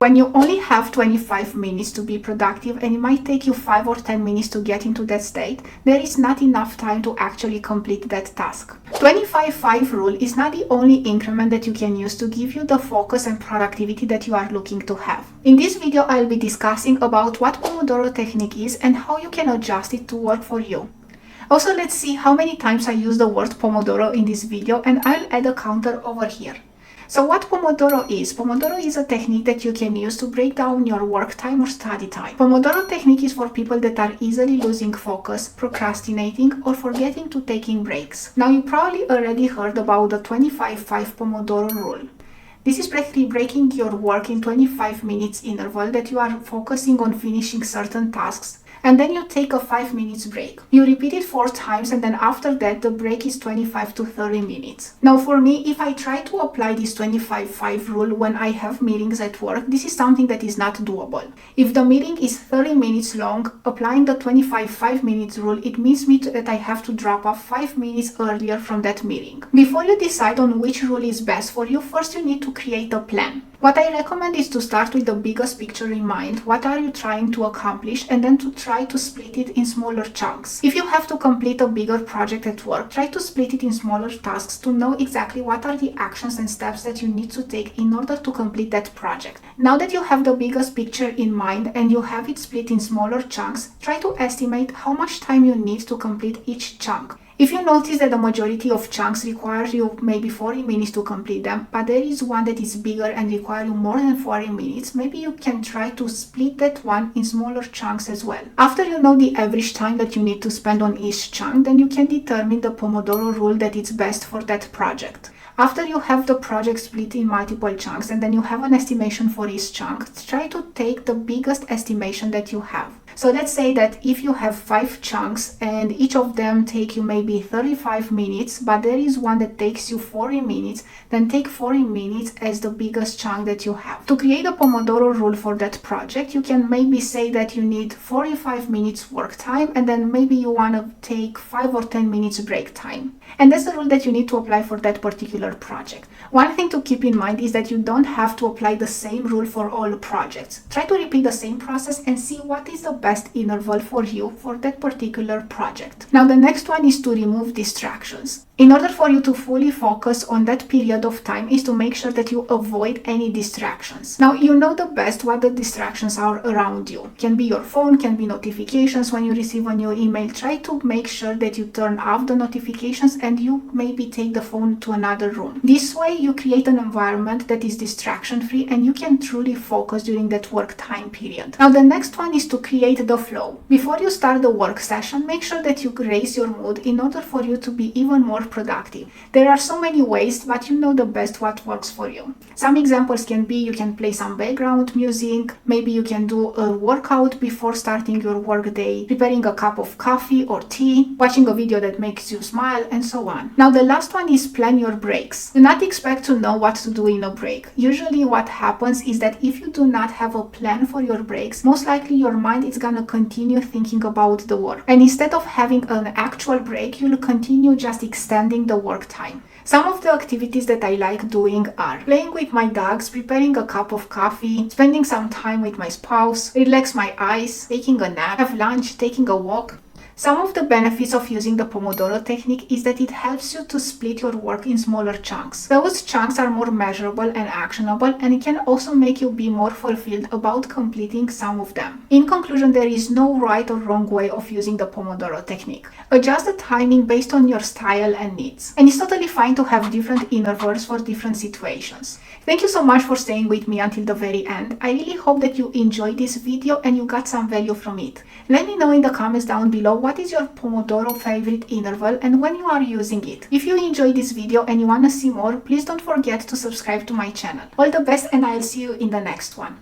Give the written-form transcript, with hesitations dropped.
When you only have 25 minutes to be productive and it might take you 5 or 10 minutes to get into that state, there is not enough time to actually complete that task. 25-5 rule is not the only increment that you can use to give you the focus and productivity that you are looking to have. In this video, I'll be discussing about what Pomodoro Technique is and how you can adjust it to work for you. Also, let's see how many times I use the word Pomodoro in this video, and I'll add a counter over here. So what Pomodoro is? Pomodoro is a technique that you can use to break down your work time or study time. Pomodoro technique is for people that are easily losing focus, procrastinating, or forgetting to taking breaks. Now, you probably already heard about the 25-5 Pomodoro rule. This is practically breaking your work in 25 minutes interval that you are focusing on finishing certain tasks, and then you take a 5 minutes break. You repeat it 4 times, and then after that the break is 25 to 30 minutes. Now for me, if I try to apply this 25-5 rule when I have meetings at work, this is something that is not doable. If the meeting is 30 minutes long, applying the 25-5 minutes rule, it means that I have to drop off 5 minutes earlier from that meeting. Before you decide on which rule is best for you, first you need to create a plan. What I recommend is to start with the biggest picture in mind. What are you trying to accomplish? And then to try to split it in smaller chunks. If you have to complete a bigger project at work, try to split it in smaller tasks to know exactly what are the actions and steps that you need to take in order to complete that project. Now that you have the biggest picture in mind and you have it split in smaller chunks, try to estimate how much time you need to complete each chunk. If you notice that the majority of chunks require you maybe 40 minutes to complete them, but there is one that is bigger and require you more than 40 minutes, maybe you can try to split that one in smaller chunks as well. After you know the average time that you need to spend on each chunk, then you can determine the Pomodoro rule that is best for that project. After you have the project split in multiple chunks and then you have an estimation for each chunk, try to take the biggest estimation that you have. So let's say that if you have 5 chunks and each of them take you maybe 35 minutes, but there is one that takes you 40 minutes, then take 40 minutes as the biggest chunk that you have. To create a Pomodoro rule for that project, you can maybe say that you need 45 minutes work time and then maybe you want to take 5 or 10 minutes break time. And that's the rule that you need to apply for that particular project. One thing to keep in mind is that you don't have to apply the same rule for all projects. Try to repeat the same process and see what is the best interval for you for that particular project. Now the next one is to remove distractions. In order for you to fully focus on that period of time is to make sure that you avoid any distractions. Now you know the best what the distractions are around you. Can be your phone, can be notifications when you receive a new email. Try to make sure that you turn off the notifications and you maybe take the phone to another room. This way you create an environment that is distraction free and you can truly focus during that work time period. Now the next one is to create the flow. Before you start the work session, make sure that you raise your mood in order for you to be even more productive. There are so many ways, but you know the best what works for you. Some examples can be you can play some background music, maybe you can do a workout before starting your work day, preparing a cup of coffee or tea, watching a video that makes you smile, and so on. Now the last one is plan your breaks. Do not expect to know what to do in a break. Usually what happens is that if you do not have a plan for your breaks, most likely your mind is gonna continue thinking about the work. And instead of having an actual break, you'll continue just extending the work time. Some of the activities that I like doing are playing with my dogs, preparing a cup of coffee, spending some time with my spouse, relax my eyes, taking a nap, have lunch, taking a walk. Some of the benefits of using the Pomodoro technique is that it helps you to split your work in smaller chunks. Those chunks are more measurable and actionable, and it can also make you be more fulfilled about completing some of them. In conclusion, there is no right or wrong way of using the Pomodoro technique. Adjust the timing based on your style and needs. And it's totally fine to have different intervals for different situations. Thank you so much for staying with me until the very end. I really hope that you enjoyed this video and you got some value from it. Let me know in the comments down below what is your Pomodoro favorite interval and when you are using it. If you enjoyed this video and you want to see more, please don't forget to subscribe to my channel. All the best and I'll see you in the next one.